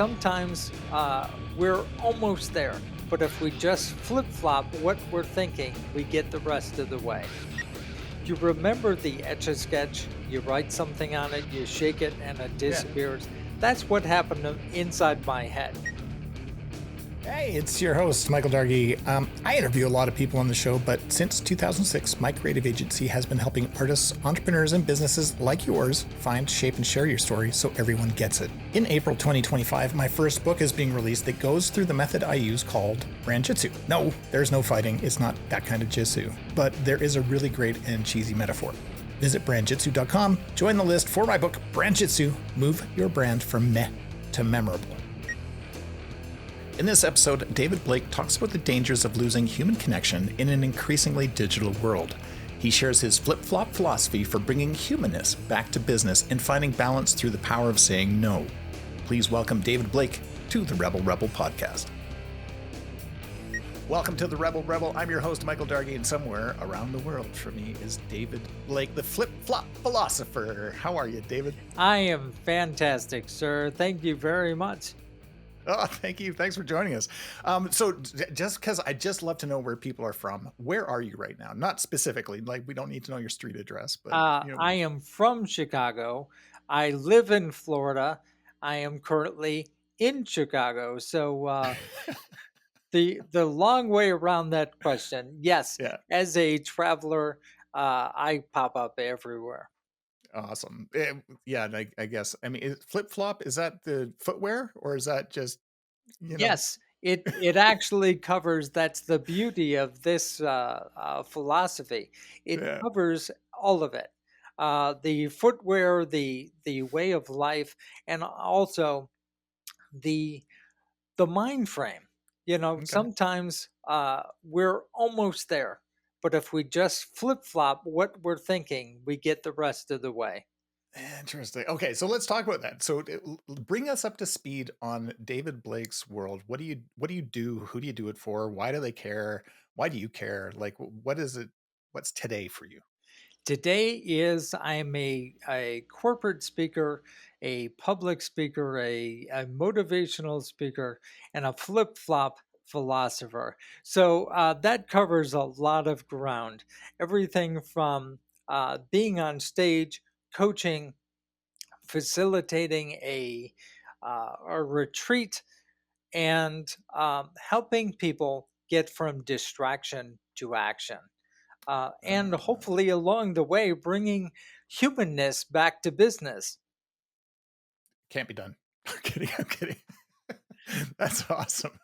sometimes we're almost there, but if we just flip flop what we're thinking, we get the rest of the way. You remember the Etch-a-Sketch, you write something on it, you shake it, and it Yeah. disappears. That's what happened inside my head. Hey, it's your host, Michael Dargie. I interview a lot of people on the show, but since 2006, my creative agency has been helping artists, entrepreneurs, and businesses like yours find, shape, and share your story so everyone gets it. In April 2025, my first book is being released that goes through the method I use called Branjitsu. No, there's no fighting. It's not that kind of jitsu, but there is a really great and cheesy metaphor. Visit branjitsu.com, join the list for my book, Branjitsu, Move Your Brand from Meh to Memorable. In this episode, David Blake talks about the dangers of losing human connection in an increasingly digital world. He shares his Flip Flop philosophy for bringing Human-Ness back to business and finding balance through the power of saying no. Please welcome David Blake to the RebelRebel Podcast. Welcome to the RebelRebel. I'm your host, Michael Dargie, and somewhere around the world for me is David Blake, the Flip Flop Philosopher. How are you, David? I am fantastic, sir. Thank you very much. Oh, thank you. Thanks for joining us. So just because I just love to know where people are from, where are you right now? Not specifically, like we don't need to know your street address, but I am from Chicago. I live in Florida. I am currently in Chicago. So the long way around that question, yes, yeah, as a traveler, I pop up everywhere. awesome. Yeah, I guess. I mean, flip flop, is that the footwear or is that just, you know? Yes, it actually covers. That's the beauty of this philosophy. It Yeah. covers all of it, the footwear, the way of life, and also the the mind frame. Okay. Sometimes we're almost there, but if we just flip flop what we're thinking, we get the rest of the way. Interesting. Okay, so let's talk about that. So bring us up to speed on David Blake's world. What do you do? Who do you do it for? Why do they care? Why do you care? Like what is it? What's today for you? Today is I'm a corporate speaker, a public speaker, a motivational speaker, and a flip flop philosopher. So that covers a lot of ground. Everything from being on stage, coaching, facilitating a retreat, and helping people get from distraction to action, and Uh, hopefully along the way bringing humanness back to business. can't be done. I'm kidding. I'm kidding. That's awesome.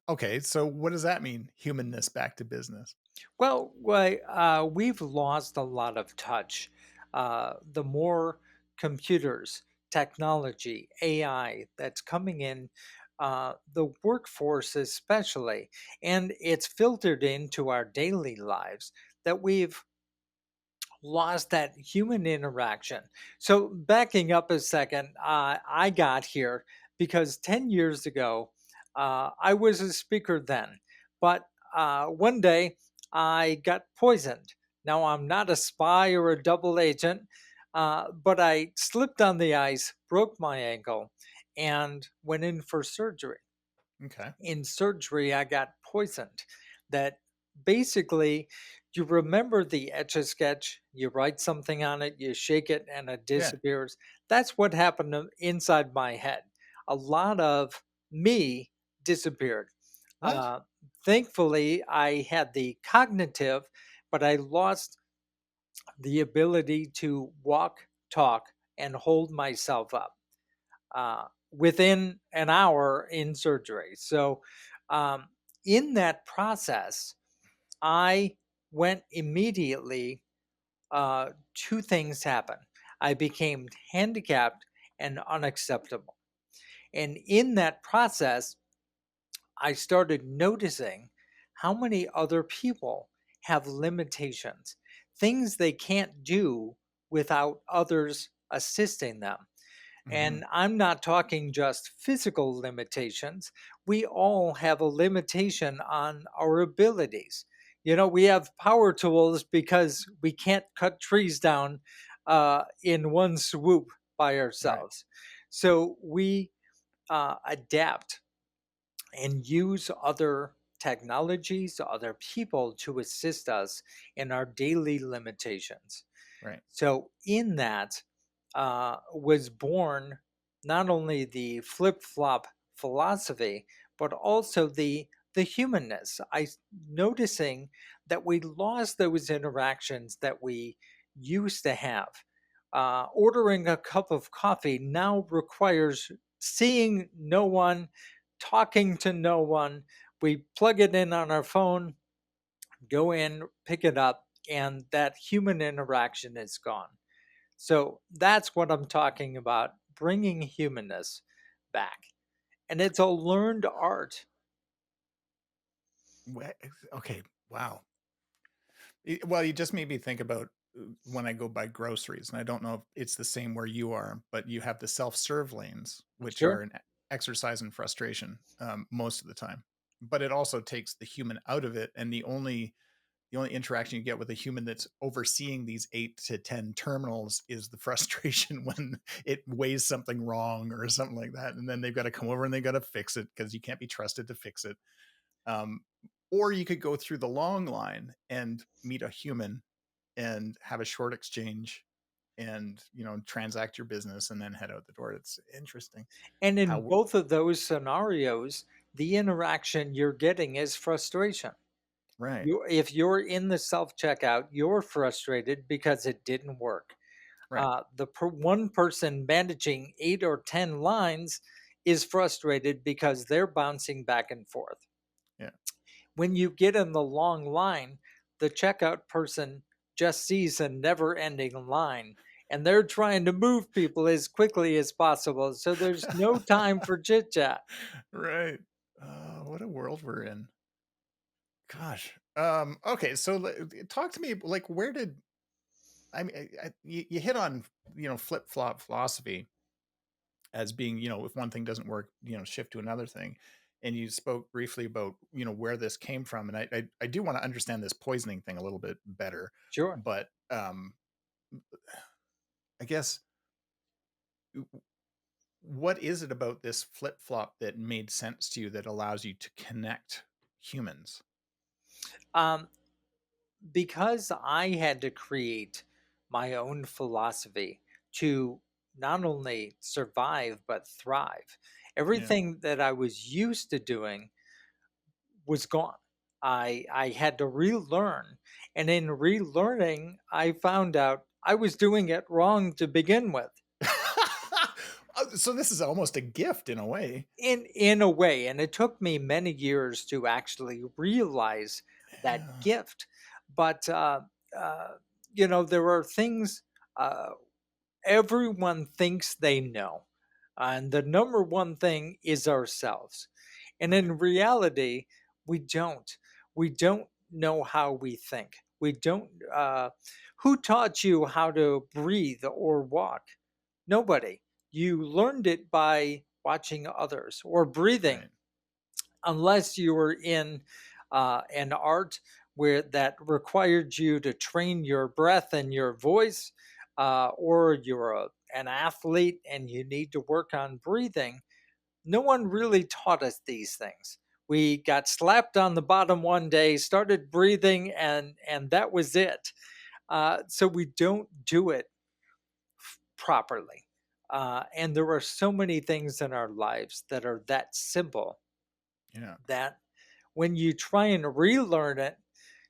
Okay. So what does that mean? Humanness back to business. We've lost a lot of touch. The more computers, technology, AI that's coming in, the workforce especially, and it's filtered into our daily lives, that we've lost that human interaction. So, backing up a second, I got here because 10 years ago, I was a speaker then, but one day I got poisoned. Now, I'm not a spy or a double agent, but I slipped on the ice, broke my ankle, and went in for surgery. Okay. In surgery, I got poisoned. That basically, you remember the Etch-a-Sketch, you write something on it, you shake it, and it Yeah. disappears. That's what happened inside my head. A lot of me disappeared. What? Uh, Thankfully, I had the cognitive, but I lost the ability to walk, talk, and hold myself up within an hour in surgery. So, um, in that process, I went immediately. Two things happened. I became handicapped and unacceptable. And in that process, I started noticing how many other people have limitations, things they can't do without others assisting them. Hmm. And I'm not talking just physical limitations. We all have a limitation on our abilities. We have power tools because we can't cut trees down in one swoop by Right. ourselves. So we adapt and use other technologies, other people to assist us in our daily limitations. Right. So, in that was born not only the flip flop philosophy, but also the humanness. Noticing that we lost those interactions that we used to have. Ordering a cup of coffee now requires seeing no one, talking to no one. We plug it in on our phone, go in, pick it up, and that human interaction is gone. So that's what I'm talking about, bringing humanness back. And it's a learned art. Okay. Wow. Well, you just made me think about when I go buy groceries, and I don't know if it's the same where you are, but you have the self-serve lanes, which Sure. are an exercise in frustration most of the time. But it also takes the human out of it, and the only interaction you get with a human that's overseeing these 8 to 10 terminals is the frustration when it weighs something wrong or something like that, and then they've got to come over and they got to fix it because you can't be trusted to fix it. Um, or you could go through the long line and meet a human and have a short exchange and transact your business and then head out the door. It's interesting And in how both of those scenarios, the interaction you're getting is frustration. right, If you're in the self checkout, you're frustrated because it didn't work. right, One person managing 8 or 10 lines is frustrated because they're bouncing back and forth. yeah. When you get in the long line, the checkout person just sees a never ending line and they're trying to move people as quickly as possible. So there's no time for chit chat. Right. What a world we're in. Gosh. Okay, so talk to me, like, where did I mean you hit on flip flop philosophy as being, if one thing doesn't work, shift to another thing. And you spoke briefly about, where this came from. And I do want to understand this poisoning thing a little bit better. Sure. But I guess what is it about this flip flop that made sense to you that allows you to connect humans? Um, because I had to create my own philosophy to not only survive, but thrive, Yeah. everything that I was used to doing was gone. I had to relearn, and in relearning, I found out I was doing it wrong to begin with. So this is almost a gift in a way. In a way, and it took me many years to actually realize that Yeah. gift. But uh, there are things uh, everyone thinks they know, and the number one thing is ourselves. And Right. in reality, we don't. We don't know how we think. We don't. Who taught you how to breathe or walk? Nobody. You learned it by watching others or breathing, Right. unless you were in an art where that required you to train your breath and your voice, or you're an athlete and you need to work on breathing. No one really taught us these things. We got slapped on the bottom one day, started breathing, and that was it. So we don't do it properly. And there are so many things in our lives that are that simple Yeah. that when you try and relearn it,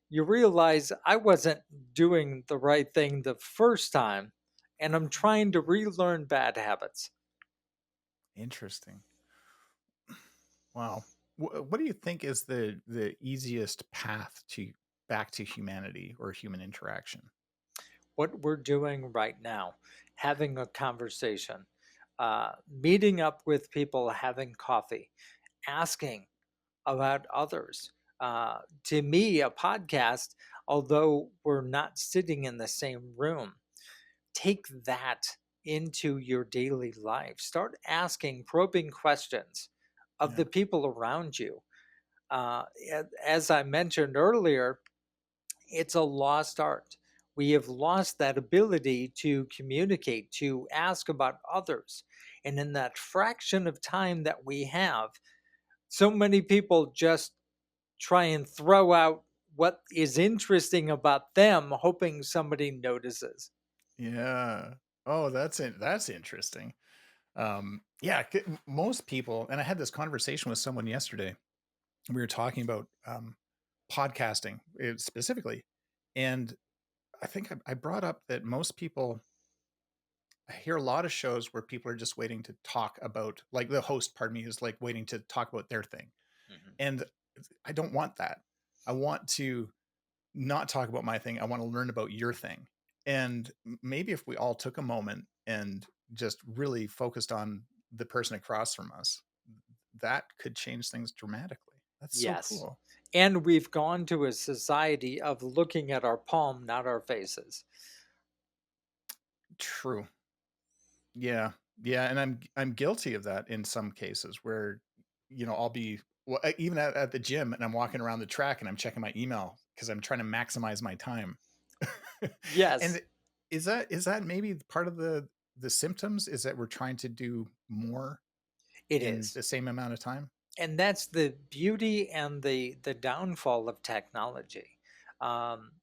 you realize I wasn't doing the right thing the first time, and I'm trying to relearn bad habits. Interesting. Wow. What do you think is the easiest path to back to humanity or human interaction? What we're doing right now, having a conversation, meeting up with people, having coffee, asking about others. To me, a podcast, although we're not sitting in the same room, take that into your daily life. Start asking probing questions of Yeah. the people around you. As I mentioned earlier, it's a lost art. We have lost that ability to communicate, to ask about others. And in that fraction of time that we have, so many people just try and throw out what is interesting about them, hoping somebody notices. Yeah. Oh, that's interesting. Yeah, most people, and I had this conversation with someone yesterday. We were talking about podcasting specifically, and I think I brought up that most people, I hear a lot of shows where people are just waiting to talk about, like the host, pardon me, is like waiting to talk about their thing. Mhm. And I don't want that. I want to not talk about my thing. I want to learn about your thing. And maybe if we all took a moment and just really focused on the person across from us, that could change things dramatically. That's so Yes. cool. And we've gone to a society of looking at our palm, not our faces. True. Yeah. Yeah, and I'm guilty of that in some cases where, I'll be, well, even at the gym, and I'm walking around the track and I'm checking my email because I'm trying to maximize my time. Yes, And is that maybe part of the symptoms, is that we're trying to do more it in is. the same amount of time? And that's the beauty and the downfall of technology. Um,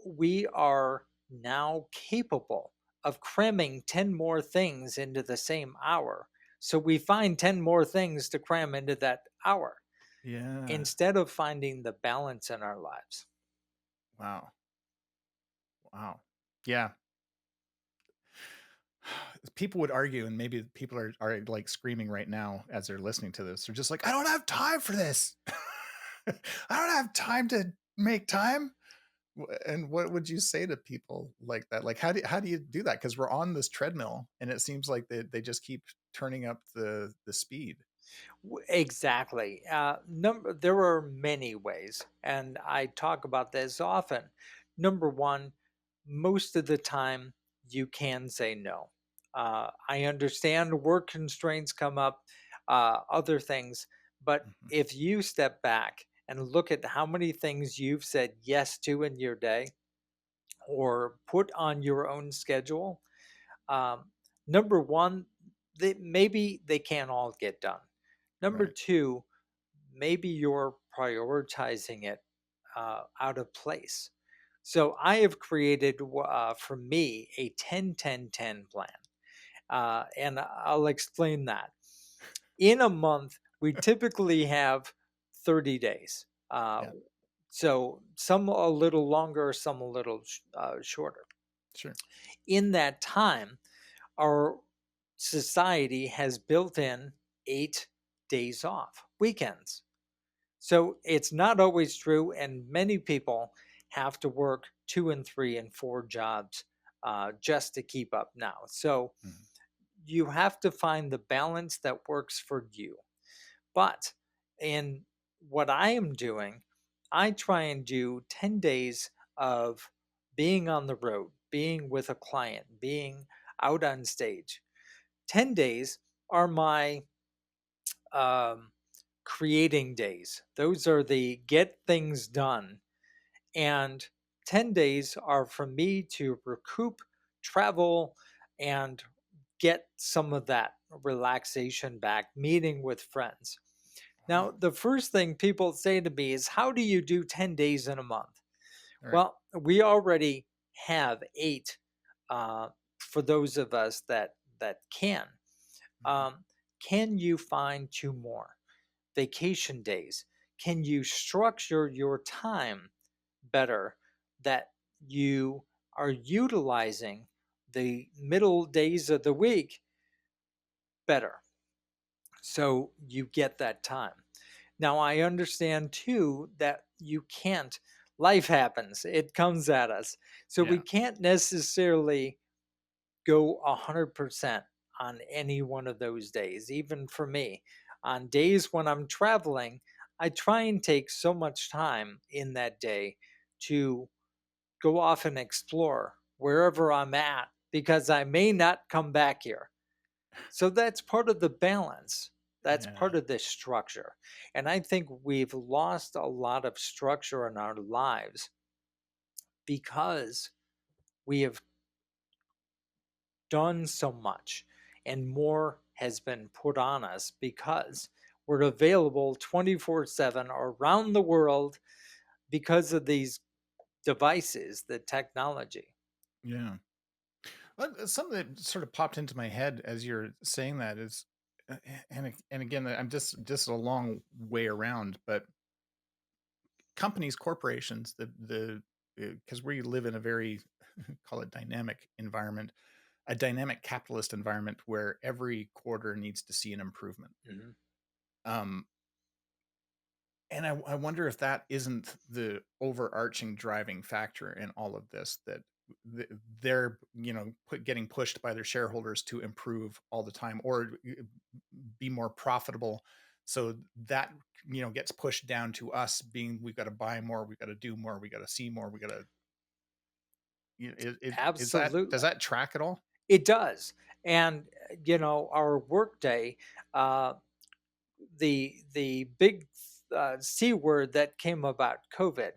we are now capable of cramming 10 more things into the same hour. So we find 10 more things to cram into that hour Yeah. instead of finding the balance in our lives. Wow. Wow. Yeah. People would argue, and maybe people are like screaming right now as they're listening to this. They're just like, I don't have time for this. I don't have time to make time. And what would you say to people like that? Like, how do you do that? Because we're on this treadmill, and it seems like they just keep turning up the speed. Exactly. There are many ways, and I talk about this often. Number one, most of the time you can say no. I understand work constraints come up, other things, but Mhm. if you step back and look at how many things you've said yes to in your day or put on your own schedule, um, number one, maybe they can't all get done. Number Right. two, maybe you're prioritizing it out of place. So I have created for me a 10-10-10 plan. And I'll explain that. In a month, we typically have 30 days. Yeah. So some a little longer, some a little shorter. Sure. In that time, our society has built in 8 days off, weekends. So it's not always true, and many people have to work 2 and 3 and 4 jobs just to keep up now. So Mhm. you have to find the balance that works for you. But in what I am doing, I try and do 10 days of being on the road, being with a client, being out on stage. 10 days are my um, creating days. Those are the get things done. And 10 days are for me to recoup, travel, and get some of that relaxation back, meeting with friends. Now, Wow. the first thing people say to me is, how do you do 10 days in a month? All right. Well, we already have 8 uh, for those of us that can. Mhm. Um, can you find 2 more? Vacation days? Can you structure your time better that you are utilizing the middle days of the week better so you get that time? Now, I understand too that you can't, life happens, it comes at us. So we Yeah. can't necessarily go 100% on any one of those days. Even for me, on days when I'm traveling, I try and take so much time in that day to go off and explore wherever I'm at because I may not come back here. So that's part of the balance. That's Yeah. part of the structure. And I think we've lost a lot of structure in our lives because we have done so much. and more has been put on us because we're available 24/7 around the world because of these devices, the technology. Yeah. Well, something that sort of popped into my head as you're saying that is, and again, I'm just a long way around, but companies, corporations, the because we live in a very call it dynamic environment, a dynamic capitalist environment where every quarter needs to see an improvement. Mhm. Um, and I wonder if that isn't the overarching driving factor in all of this, that they're getting pushed by their shareholders to improve all the time, or be more profitable, so that gets pushed down to us, being we've got to buy more, we've got to do more, we got to see more, we got to, is that, does Absolutely. that track at all? It does. And, our workday, uh, the big C word that came about COVID,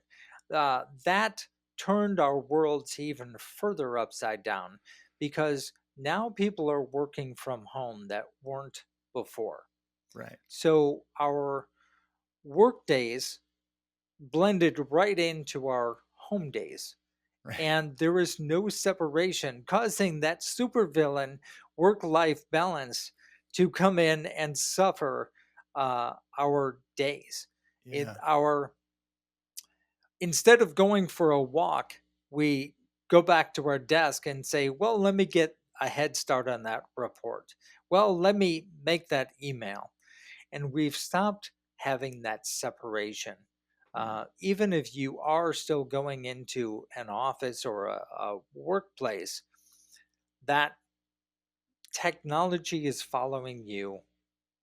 that turned our worlds even further upside down because now people are working from home that weren't before. Right. So our work days blended right into our home days. Right. And there is no separation, causing that supervillain work life balance to come in and suffer our days. Yeah. Our Instead of going for a walk, we go back to our desk and say, "Well, let me get a head start on that report. Well, let me make that email." And we've stopped having that separation. Yeah. Even if you are still going into an office or a workplace, that technology is following you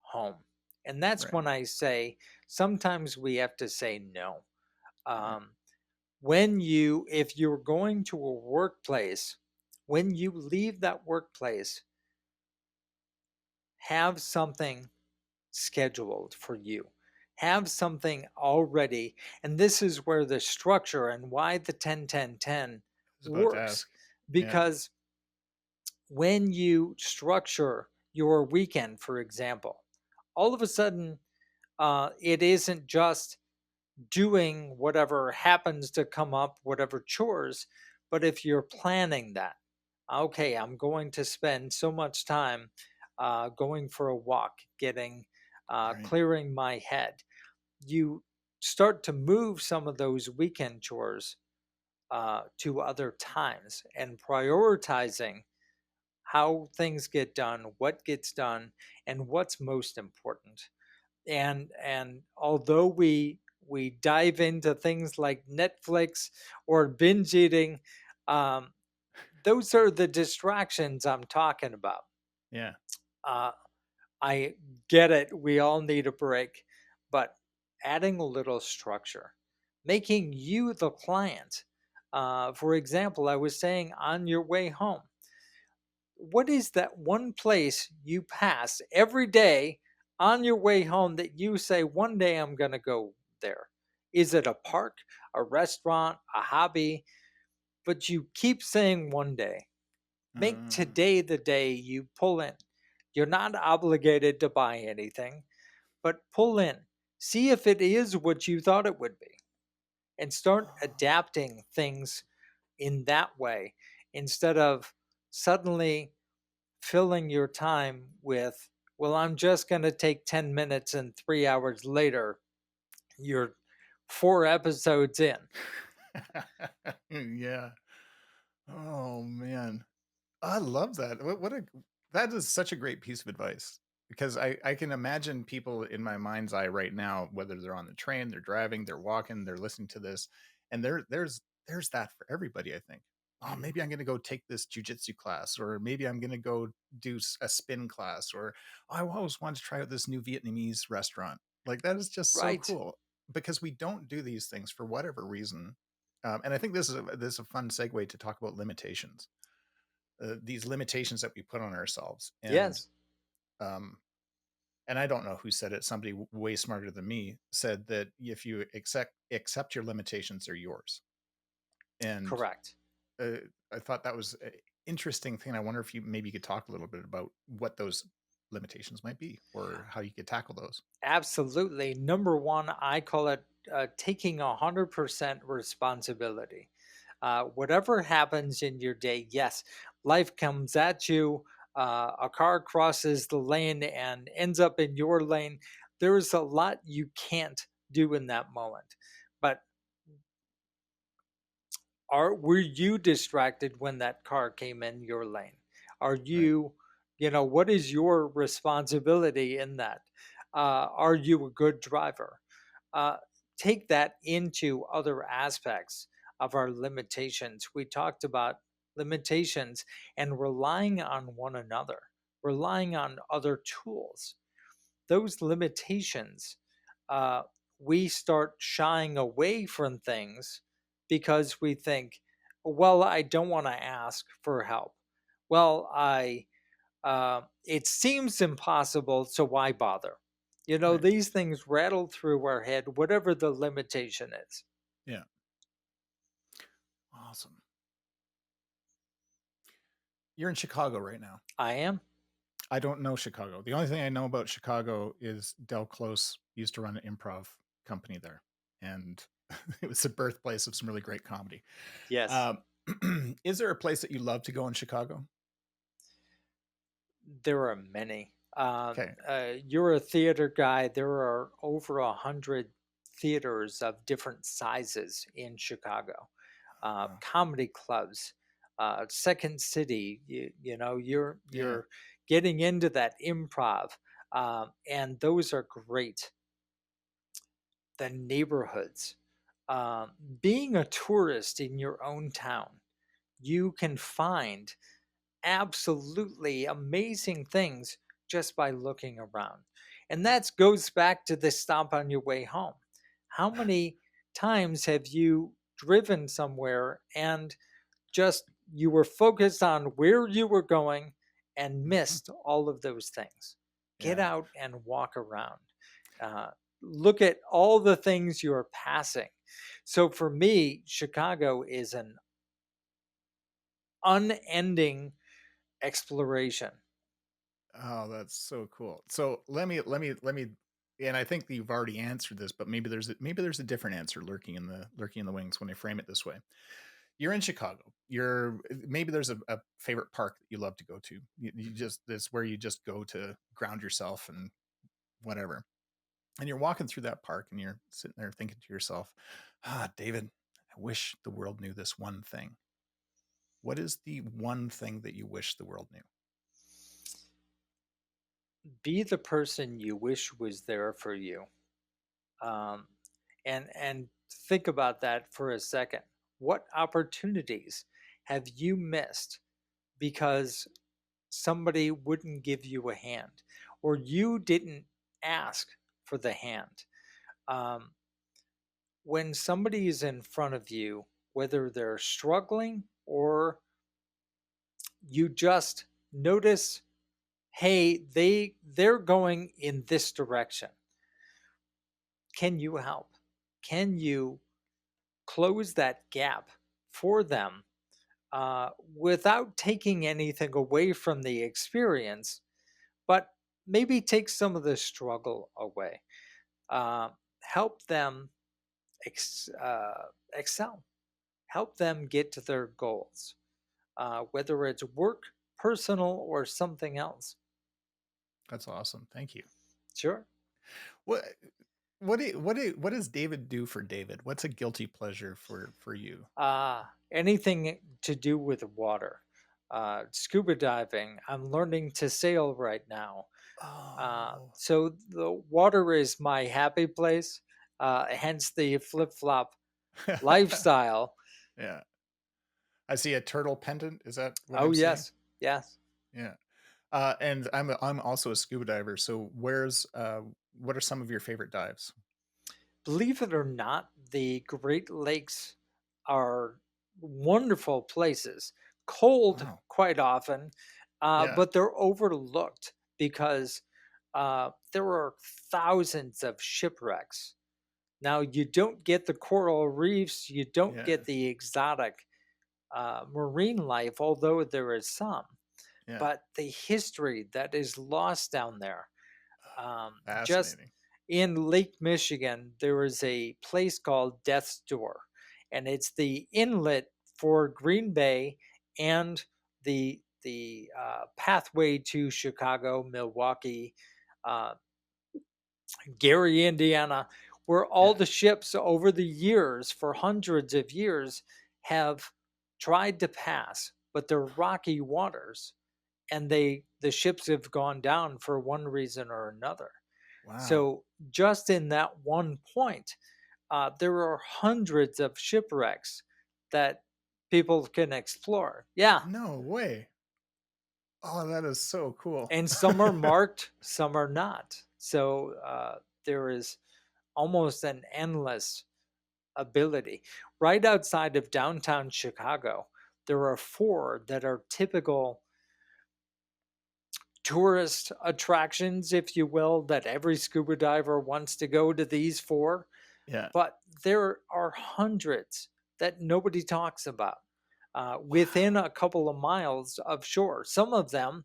home. And that's Right. when I say sometimes we have to say no. Yeah. Um, if you're going to a workplace, when you leave that workplace, have something scheduled for you. Have something already. And this is where the structure and why the 10-10-10 I was about to works. ask. Yeah. Because when you structure your weekend, for example, all of a sudden, it isn't just doing whatever happens to come up, whatever chores, but if you're planning that, okay, I'm going to spend so much time going for a walk, Right. clearing my head. You start to move some of those weekend chores to other times and prioritizing how things get done, what gets done, and what's most important. And although we dive into things like Netflix or binge eating, um, those are the distractions I'm talking about. Yeah. uh, I get it, we all need a break, but adding a little structure, making you the client. For example, I was saying on your way home, what is that one place you pass every day on your way home that you say, one day I'm going to go there? Is it a park, a restaurant, a hobby? But you keep saying one day. Make Uh, today the day you pull in. You're not obligated to buy anything, but pull in. See if it is what you thought it would be and start adapting things in that way instead of suddenly filling your time with, well, I'm just going to take 10 minutes and 3 hours later, you're 4 episodes in. yeah. Oh man. I love that. What a, that is such a great piece of advice, because I can imagine people in my mind's eye right now, whether they're on the train, they're driving, they're walking, they're listening to this, and there's that for everybody. I think, oh, Mhm. maybe I'm going to go take this jujitsu class, or maybe I'm going to go do a spin class, or oh, I always wanted to try out this new Vietnamese restaurant. Like that is just so Right. cool, because we don't do these things for whatever reason. And I think this is a fun segue to talk about limitations, these limitations that we put on ourselves. Yes. Um, and I don't know who said it. Somebody way smarter than me said that if you accept your limitations, they're yours. And Correct. uh, I thought that was. interesting thing. I wonder if you maybe could talk a little bit about what those limitations might be or how you could tackle those. Absolutely. Number one, I call it taking 100% responsibility. Whatever happens in your day, yes, life comes at you. A car crosses the lane and ends up in your lane. There's a lot you can't do in that moment. But were you distracted when that car came in your lane? Are Right. you, what is your responsibility in that? Are you a good driver? Uh, Take that into other aspects of our limitations. We talked about limitations and relying on one another, relying on other tools. Those limitations, uh, we start shying away from things because we think, well, I don't want to ask for help. Well, it seems impossible, so why bother? Right. These things rattle through our head, whatever the limitation is. Yeah. Awesome. You're in Chicago right now. I am. I don't know Chicago. The only thing I know about Chicago is Del Close used to run an improv company there, and it was the birthplace of some really great comedy. Yes. Um, is there a place that you love to go in Chicago? There are many. Okay. You're a theater guy. There are over 100 theaters of different sizes in Chicago, Wow. comedy clubs, Second City. Yeah. You're getting into that improv, and those are great. The neighborhoods, being a tourist in your own town, you can find absolutely amazing things just by looking around. And that goes back to the stop on your way home. How many times have you driven somewhere and just you were focused on where you were going and Mhm. missed all of those things? Get Yeah. out and walk around. Uh, Look at all the things you're passing. So for me, Chicago is an unending exploration. Oh, that's so cool. So let me, and I think that you've already answered this, but maybe there's a different answer lurking in the wings when I frame it this way. You're in Chicago. Maybe there's a favorite park that you love to go to. You just This where you just go to ground yourself and whatever. And you're walking through that park and you're sitting there thinking to yourself, David, I wish the world knew this one thing. What is the one thing that you wish the world knew? Be the person you wish was there for you. Um, and think about that for a second. What opportunities have you missed because somebody wouldn't give you a hand or you didn't ask for the hand? Um, when somebody is in front of you, whether they're struggling or you just notice, hey, they're going in this direction. Can you help? Can you close that gap for them without taking anything away from the experience, but maybe take some of the struggle away? Help them excel, help them get to their goals, whether it's work, personal, or something else. That's awesome. Thank you. Sure. What what does David do for David? What's a guilty pleasure for you? Anything to do with water. Scuba diving. I'm learning to sail right now. Oh. So the water is my happy place, hence the flip flop lifestyle. Yeah. I see a turtle pendant. Is that what Oh, I'm seeing? yes. Yes. Yeah. And I'm also a scuba diver. So what are some of your favorite dives? Believe it or not, the Great Lakes are wonderful places, cold Wow. quite often, Yeah. but they're overlooked because there are thousands of shipwrecks. Now, you don't get the coral reefs, you don't Yeah. get the exotic marine life, although there is some, Yeah. but the history that is lost down there. Just Fascinating. in Lake Michigan, there is a place called Death's Door, and it's the inlet for Green Bay and the pathway to Chicago, Milwaukee, uh, Gary, Indiana, where all Yeah. the ships over the years, for hundreds of years, have tried to pass, but they're rocky waters, and the ships have gone down for one reason or another. Wow. So just in that one point, there are hundreds of shipwrecks that people can explore. Yeah, No way. Oh, that is so cool. and some are marked, some are not. So there is almost an endless ability. Right outside of downtown Chicago, there are four that are typical tourist attractions, if you will, that every scuba diver wants to go to these four. Yeah. But there are hundreds that nobody talks about within Wow. a couple of miles of shore. Some of them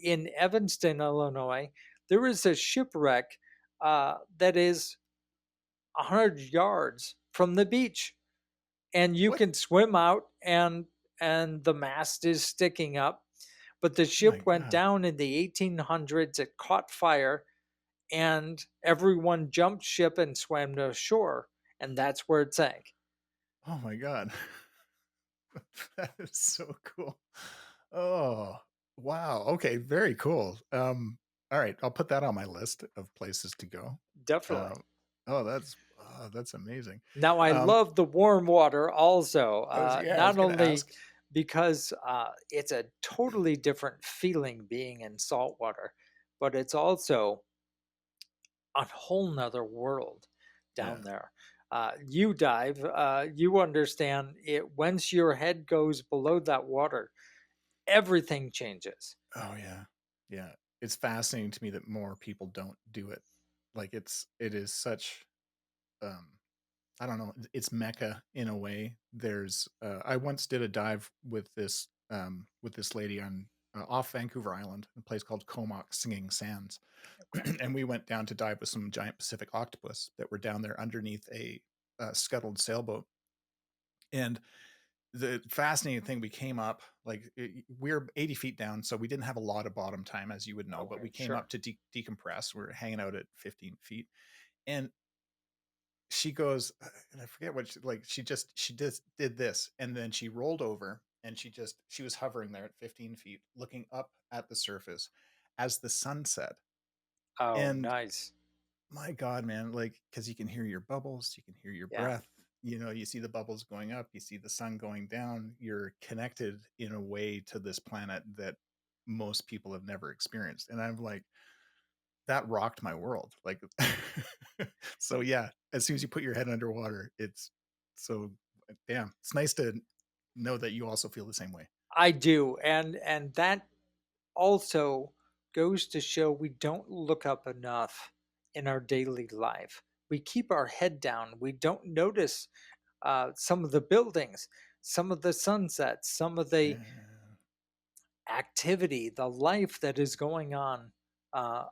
in Evanston, Illinois, there is a shipwreck that is 100 yards from the beach, and you What? can swim out, and the mast is sticking up. But the My ship went God. down in the 1800s. It caught fire, and everyone jumped ship and swam to shore, and that's where it sank. Oh my God. That is so cool. Oh, wow. Okay, very cool. All right, I'll put that on my list of places to go. Definitely. Um, that's amazing. Now, I Um, love the warm water also, I was not gonna only ask. because it's a totally different feeling being in salt water, but it's also a whole nother world down Yeah. there. You dive, you understand it. Once your head goes below that water, everything changes. Oh yeah. Yeah. It's fascinating to me that more people don't do it. Like it is such um I don't know, it's mecca in a way. There's I once did a dive with this lady on off Vancouver Island, a place called Comox Singing Sands. Okay. And we went down to dive with some giant Pacific octopus that were down there underneath a scuttled sailboat. And the fascinating thing, we came up we're 80 feet down, so we didn't have a lot of bottom time, as you would know, but we Okay. came Sure. up to decompress. We are hanging out at 15 feet, and she goes, and I forget what she just did this, and then she rolled over, and she was hovering there at 15 feet, looking up at the surface as the sun set. Oh, And nice. my God, man, like, because you can hear your bubbles, you can hear your Yeah. breath, you see the bubbles going up, you see the sun going down, you're connected in a way to this planet that most people have never experienced. And I'm like, that rocked my world. Like, so yeah, as soon as you put your head underwater, it's so damn. It's nice to know that you also feel the same way. I do, and that also goes to show we don't look up enough in our daily life. We keep our head down. We don't notice some of the buildings, some of the sunsets, some of the Yeah. activity, the life that is going on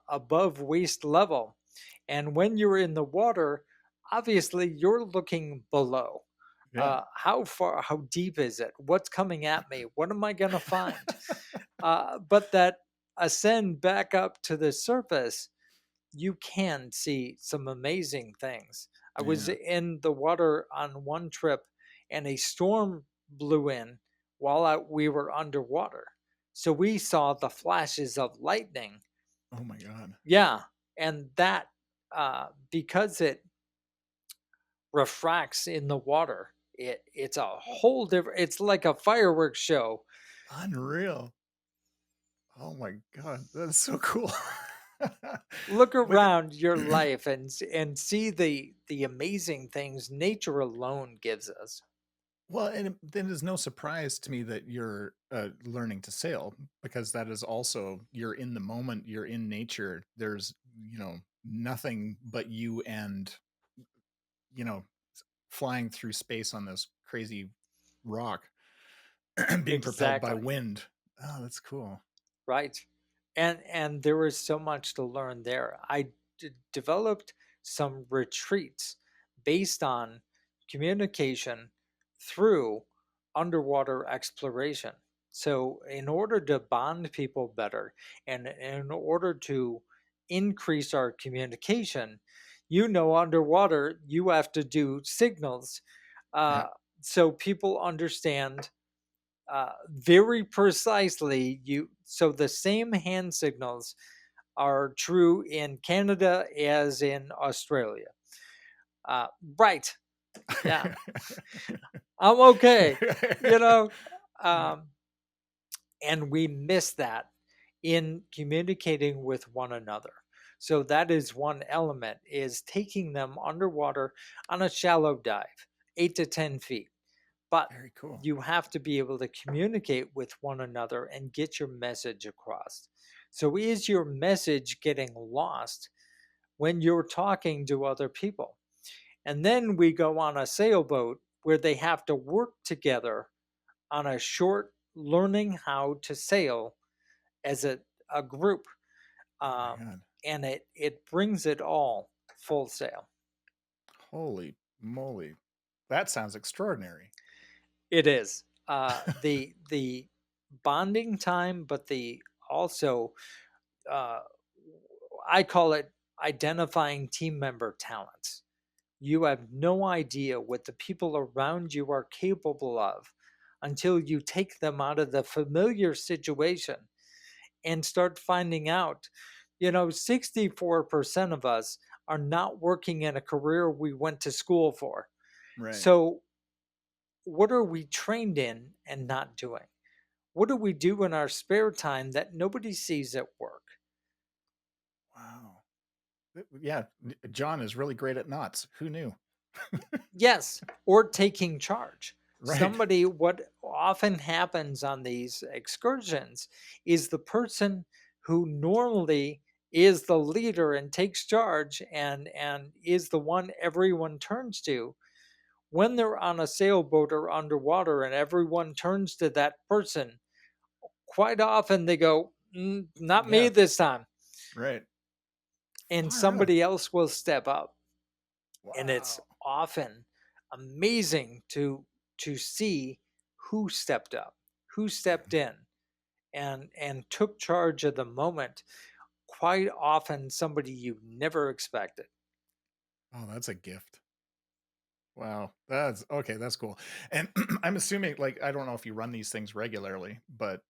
above waist level. And when you're in the water, obviously you're looking below. Yeah. How far, how deep is it? What's coming at me? What am I going to find? But that ascend back up to the surface, you can see some amazing things. I was Yeah. in the water on one trip, and a storm blew in while we were underwater. So we saw the flashes of lightning. Oh my God. Yeah. And that, because it refracts in the water, it's a whole different, it's like a fireworks show. Unreal. Oh my God. That's so cool. Look But around your life and see the amazing things nature alone gives us. well, and then it's no surprise to me that you're learning to sail, because that is also, you're in the moment, you're in nature. There's, nothing but you and, you know, flying through space on this crazy rock. Being propelled by Exactly. wind. Oh, that's cool. Right. And there is so much to learn there. I developed some retreats based on communication through underwater exploration. So in order to bond people better and in order to increase our communication, underwater you have to do signals, Yeah. uh, so people understand very precisely. So the same hand signals are true in Canada as in Australia. uh, right. Yeah. I'm okay. you know um, and we miss that in communicating with one another. So that is one element, is taking them underwater on a shallow dive, 8 to 10 feet. But Very cool. you have to be able to communicate with one another and get your message across. So, is your message getting lost when you're talking to other people? And then we go on a sailboat where they have to work together on a short learning how to sail as a group. Oh my Um, God. and it brings it all full sail. Holy moly. That sounds extraordinary. It is the bonding time, but the also, uh, I call it identifying team member talents. You have no idea what the people around you are capable of until you take them out of the familiar situation and start finding out. 64% of us are not working in a career we went to school for. Right. So, what are we trained in and not doing? What do we do in our spare time that nobody sees at work? Wow. Yeah. John is really great at knots. Who knew? Yes, or taking charge. Right. What often happens on these excursions is the person who normally is the leader and takes charge and is the one everyone turns to, when they're on a sailboat or underwater and everyone turns to that person, quite often they go, not me Yeah. this time. Right. And Far out. somebody else will step up. And it's Wow. often amazing to see who stepped up, who stepped in and took charge of the moment. Quite often somebody you never expected. Oh, that's a gift. Wow. That's okay. That's cool. And I'm assuming, like, I don't know if you run these things regularly, but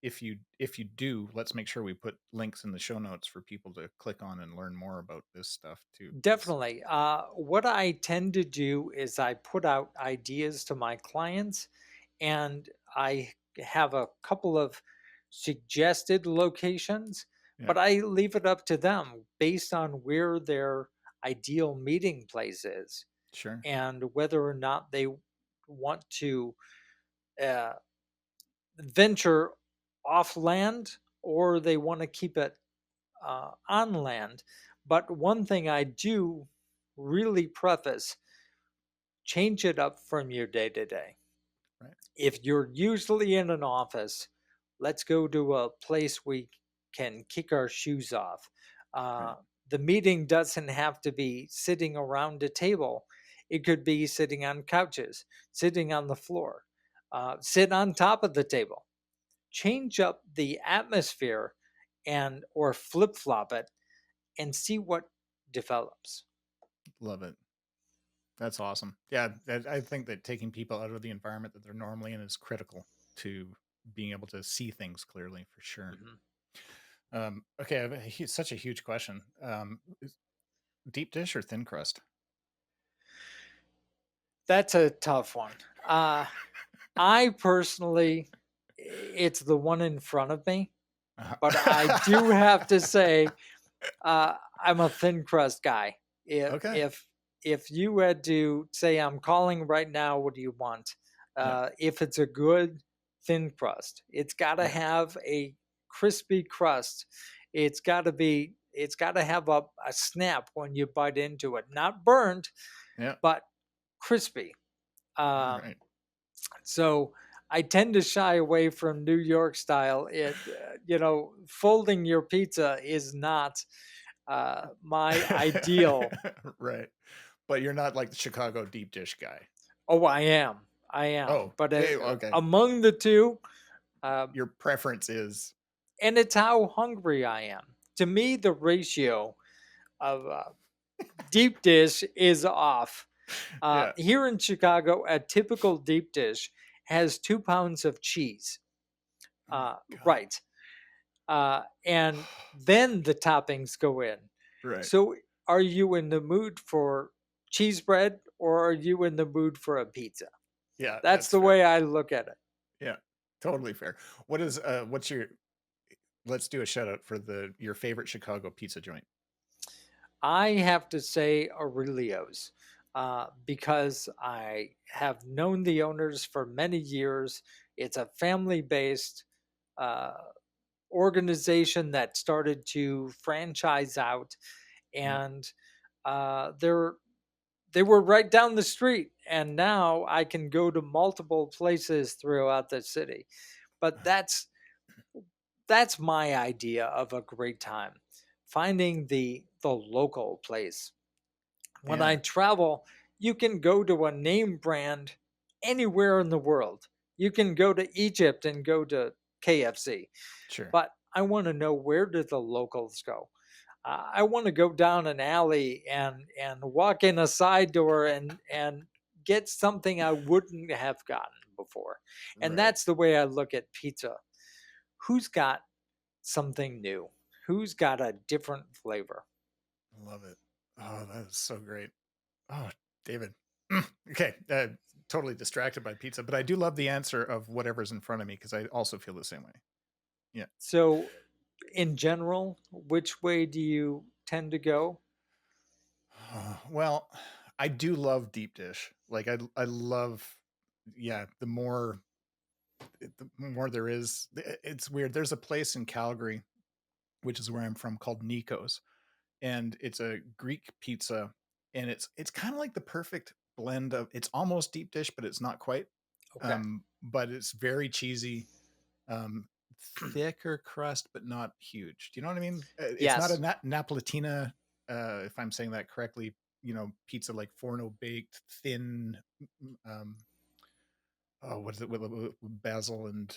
if you do, let's make sure we put links in the show notes for people to click on and learn more about this stuff too. Because Definitely. What I tend to do is I put out ideas to my clients, and I have a couple of suggested locations, yeah, but I leave it up to them based on where their ideal meeting place is sure. and whether or not they want to uh, venture off land or they want to keep it on land. But one thing I do really preface: change it up from your day to day. Right. If you're usually in an office, let's go to a place we can kick our shoes off. Right. Uh, the meeting doesn't have to be sitting around a table, it could be sitting on couches, sitting on the floor, sit on top of the table. Change up the atmosphere and or flip flop it and see what develops. Love it. That's awesome. Yeah, I think that taking people out of the environment that they're normally in is critical to being able to see things clearly for sure. Mhm. Okay, I have such a huge question. Deep dish or thin crust? That's a tough one. I personally, it's the one in front of me, but I do have to say, I'm a thin crust guy. If Okay. if if you had to say, I'm calling right now, what do you want? Yeah. If it's a good thin crust, it's got to Yeah. have a crispy crust. It's got to have a snap when you bite into it, not burnt, Yeah. but crispy. All Um, right. so I tend to shy away from New York style. Folding your pizza is not my ideal. Right. But you're not like the Chicago deep dish guy. Oh, I am. I am. Oh, But okay. among the two, uh, Your preference is and it's how hungry I am. To me, the ratio of deep dish is off. yeah. Here in Chicago, a typical deep dish has 2 pounds of cheese. Oh my god. Right. And then the toppings go in. Right. So, are you in the mood for cheese bread or are you in the mood for a pizza? Yeah, That's that's the fair. way I look at it. Yeah. Totally fair. What's your let's do a shout out for the your favorite Chicago pizza joint. I have to say Aurelio's because I have known the owners for many years. It's a family based uh, organization that started to franchise out, Yeah. and they were right down the street. And now I can go to multiple places throughout the city. But that's my idea of a great time, finding the local place. When I Yeah. travel, you can go to a name brand anywhere in the world. You can go to Egypt and go to KFC, Sure. but I want to know, where do the locals go? I want to go down an alley and walk in a side door and get something I wouldn't have gotten before. And Right. that's the way I look at pizza. Who's got something new? Who's got a different flavor? Love it. Oh, that is so great. Oh, David. Okay. Totally distracted by pizza, but I do love the answer of whatever's in front of me because I also feel the same way. Yeah. So, in general, which way do you tend to go? Well, I do love deep dish. Like I love yeah, the more there is it's weird. There's a place in Calgary, which is where I'm from, called Nico's, and it's a Greek pizza, and it's kind of like the perfect blend of it's almost deep dish, but it's not quite. Okay. But it's very cheesy, um, thicker crust, but not huge. Do you know what I mean? It's not a Yes. Napolitina, if I'm saying that correctly. Pizza like forno baked, thin. Um, oh, what is it with basil and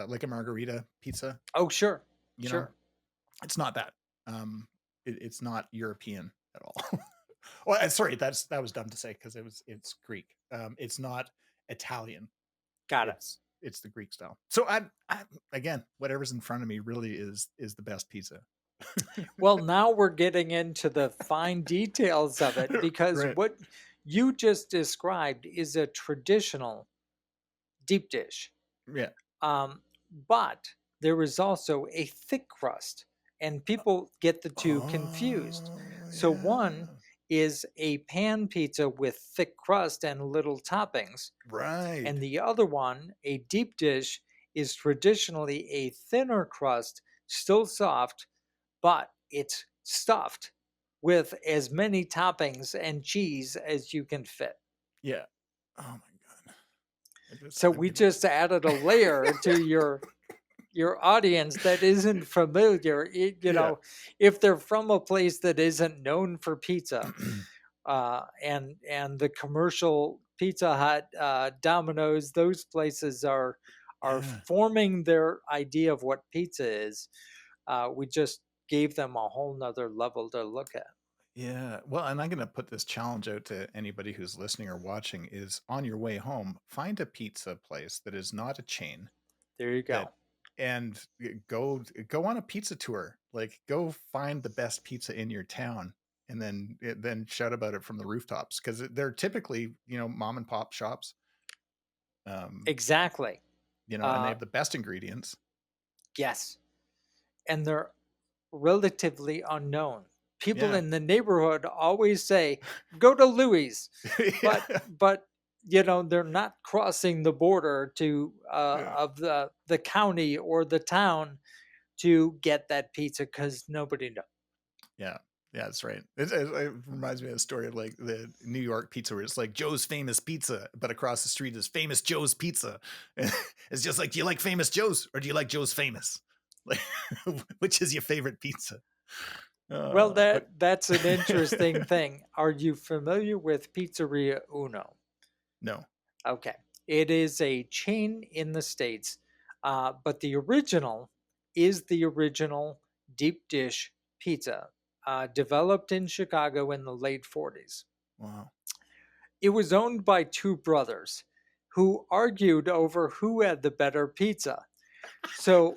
like a margarita pizza? Oh, sure. You know, Sure. it's not that. It's not European at all. Well, sorry, that was dumb to say because it's Greek. It's not Italian. Got it. It's the Greek style. So I again, whatever's in front of me really is the best pizza. Well, now we're getting into the fine details of it, because Right. what you just described is a traditional deep dish. Yeah. Um, but there is also a thick crust, and people get the two confused. Oh So one yeah. is a pan pizza with thick crust and little toppings, Right. and the other one, a deep dish, is traditionally a thinner crust, still soft, but it's stuffed with as many toppings and cheese as you can fit. Yeah. Oh my god. So I'm we gonna just added a layer to your audience that isn't familiar. yeah. If they're from a place that isn't known for pizza, and the commercial Pizza Hut, Domino's, those places are Yeah. forming their idea of what pizza is. We just gave them a whole nother level to look at. Yeah. Well, and I'm going to put this challenge out to anybody who's listening or watching is on your way home, find a pizza place that is not a chain There you that go. and go on a pizza tour. Like go find the best pizza in your town and then shout about it from the rooftops because they're typically, mom and pop shops. Um, Exactly. and they Uh, have the best ingredients. yes, and they're relatively unknown. People Yeah. in the neighborhood always say, "Go to Louis," but yeah. but they're not crossing the border to Yeah. of the county or the town to get that pizza, because nobody knows. Yeah. Yeah, that's right. It reminds me of a story of like the New York pizza where it's like Joe's Famous Pizza, but across the street is Famous Joe's Pizza. And it's just like, do you like Famous Joe's or do you like Joe's Famous? Like, which is your favorite pizza? Well, But that's an interesting thing. Are you familiar with Pizzeria Uno? no. Okay. It is a chain in the States, but the original is the original deep dish pizza, developed in Chicago in the late 40s. Wow. It was owned by two brothers who argued over who had the better pizza. So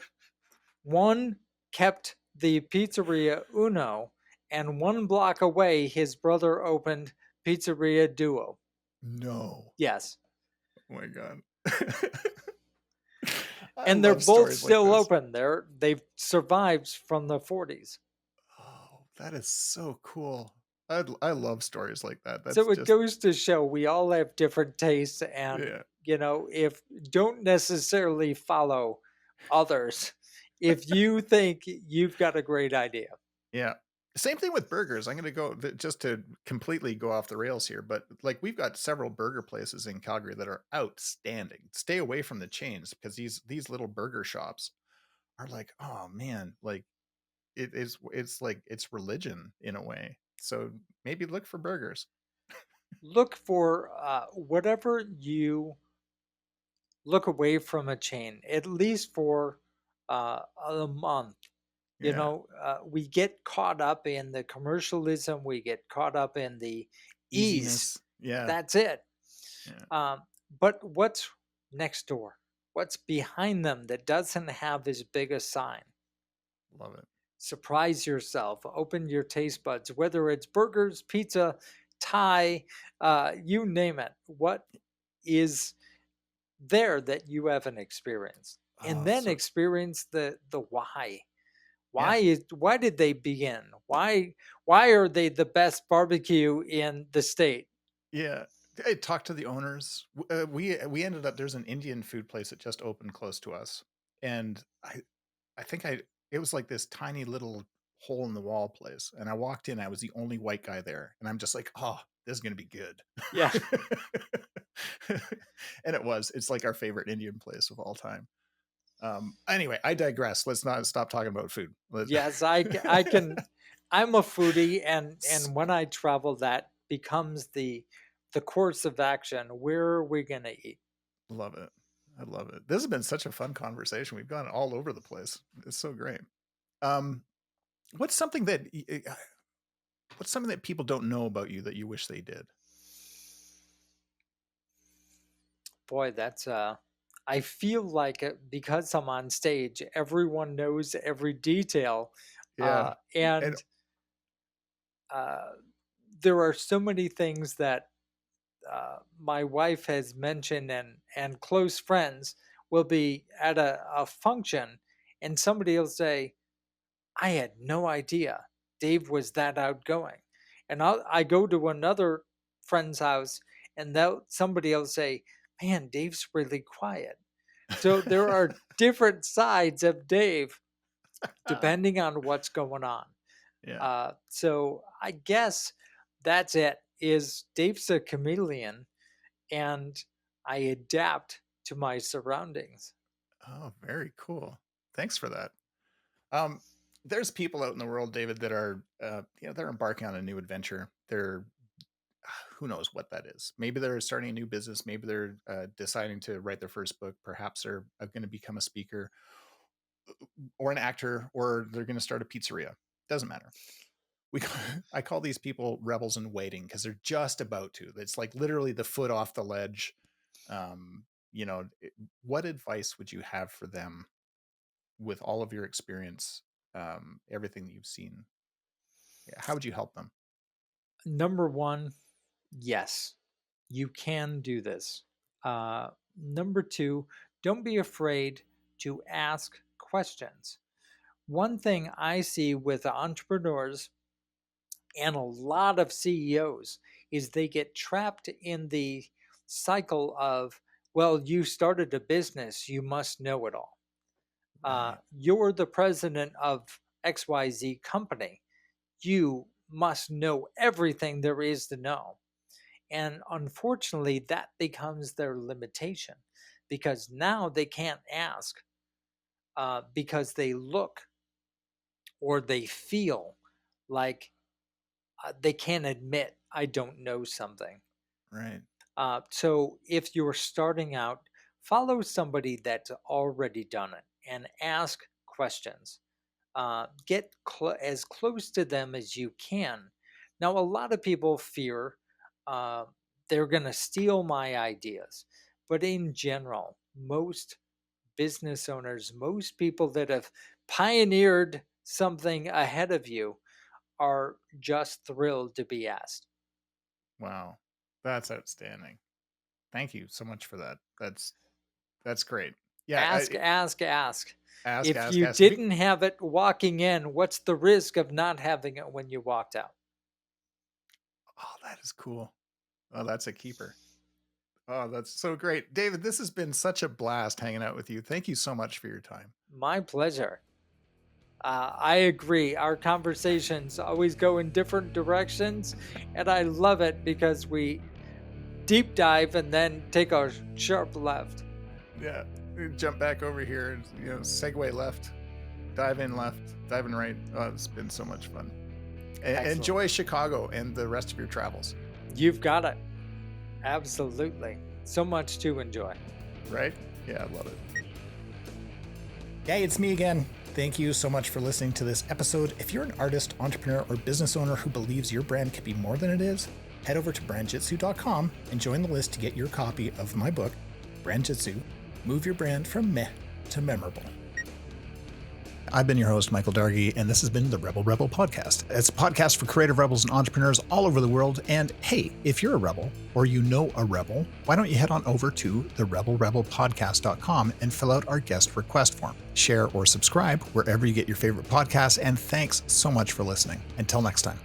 one kept the Pizzeria Uno, and one block away, his brother opened Pizzeria Duo. No. Yes. Oh my God. I And they're love both stories like still this. open. They've survived from the 40s. Oh, that is so cool. I love stories like that. That's So it just, goes to show we all have different tastes, and yeah. if don't necessarily follow others if you think you've got a great idea. Yeah. Same thing with burgers. I'm going to go just to completely go off the rails here, but like we've got several burger places in Calgary that are outstanding. Stay away from the chains because these little burger shops are like, oh man, like it's like it's religion in a way. So maybe look for burgers. Look for whatever you look away from a chain, at least for a month. Yeah. We get caught up in the commercialism, we get caught up in the ease. Easiness. Yeah. That's it. Yeah. But what's next door? What's behind them that doesn't have as big a sign? Love it. Surprise yourself. Open your taste buds, whether it's burgers, pizza, Thai, you name it. What is there that you haven't experienced? And Oh, then so experience the why. yeah. Why did they begin? Why are they the best barbecue in the state? Yeah. I talked to the owners. We ended up there's an Indian food place that just opened close to us. And I think it was like this tiny little hole in the wall place. And I walked in, I was the only white guy there. And I'm just like, oh, this is gonna be good. Yeah. And it was. It's like our favorite Indian place of all time. Anyway, I digress. Let's not stop talking about food. Yes, I can. I'm a foodie, and when I travel, that becomes the course of action. Where are we gonna eat? Love it. I love it. This has been such a fun conversation. We've gone all over the place. It's so great. Um, what's something that what's something that people don't know about you that you wish they did? Boy, that's I feel like because I'm on stage, everyone knows every detail, Yeah. And and uh, there are so many things that my wife has mentioned, and close friends will be at a function, and somebody will say, "I had no idea Dave was that outgoing," and I go to another friend's house, and somebody will say, "Man, Dave's really quiet." So there are different sides of Dave depending on what's going on. yeah. So I guess that's it. Is Dave's a chameleon, and I adapt to my surroundings. Oh, very cool. Thanks for that. Um, there's people out in the world, David, that are they're embarking on a new adventure. They're who knows what that is. Maybe they're starting a new business. Maybe they're deciding to write their first book. Perhaps they're going to become a speaker or an actor, or they're going to start a pizzeria. Doesn't matter. We I call these people rebels in waiting because they're just about to. It's like literally the foot off the ledge. Um, what advice would you have for them with all of your experience, everything that you've seen? Yeah, how would you help them? Number one, yes, you can do this. Number two, don't be afraid to ask questions. One thing I see with entrepreneurs and a lot of CEOs is they get trapped in the cycle of, well, you started a business, you must know it all. Right. You're the president of XYZ company. You must know everything there is to know. And unfortunately, that becomes their limitation because now they can't ask because they look or they feel like they can't admit, I don't know something. Right. So if you're starting out, follow somebody that's already done it and ask questions. Get as close to them as you can. Now, a lot of people fear uh, they're going to steal my ideas, but in general, most business owners, most people that have pioneered something ahead of you are just thrilled to be asked. Wow. That's outstanding. Thank you so much for that. That's great. Yeah. Ask, ask, ask. Ask, If ask, you ask. didn't have it walking in, what's the risk of not having it when you walked out? Oh, that is cool. Oh, that's a keeper. Oh, that's so great. David, this has been such a blast hanging out with you. Thank you so much for your time. My pleasure. I agree. Our conversations always go in different directions, and I love it because we deep dive and then take a sharp left. Yeah. Jump back over here and, segue left, dive in left, dive in right. Oh, it's been so much fun. Enjoy Chicago and the rest of your travels. You've got it. Absolutely. So much to enjoy. Right? Yeah, I love it. Hey, it's me again. Thank you so much for listening to this episode. If you're an artist, entrepreneur, or business owner who believes your brand can be more than it is, head over to brandjitsu.com and join the list to get your copy of my book, Brand Jitsu, Move Your Brand from Meh to Memorable. I've been your host, Michael Dargie, and this has been the RebelRebel Podcast. It's a podcast for creative rebels and entrepreneurs all over the world. And hey, if you're a rebel or you know a rebel, why don't you head on over to the RebelRebelPodcast.com and fill out our guest request form. Share or subscribe wherever you get your favorite podcasts. And thanks so much for listening. Until next time.